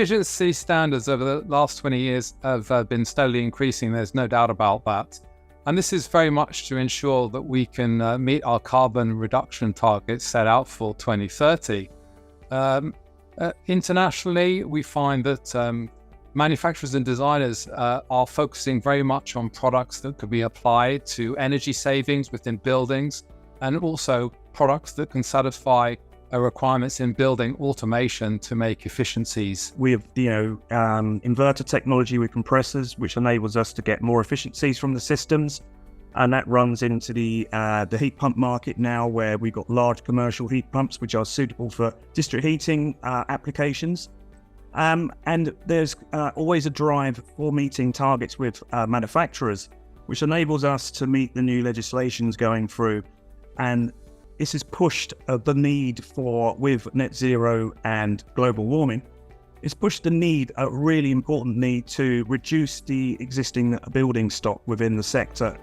efficiency standards over the last 20 years have been steadily increasing. There's no doubt about that. And this is very much to ensure that we can meet our carbon reduction targets set out for 2030. Internationally, we find that manufacturers and designers are focusing very much on products that could be applied to energy savings within buildings, and also products that can satisfy requirements in building automation to make efficiencies. We have, inverter technology with compressors, which enables us to get more efficiencies from the systems. And that runs into the heat pump market now, where we've got large commercial heat pumps, which are suitable for district heating applications. And there's always a drive for meeting targets with manufacturers, which enables us to meet the new legislations going through. And this has pushed the need for, with net zero and global warming, it's pushed a really important need to reduce the existing building stock within the sector.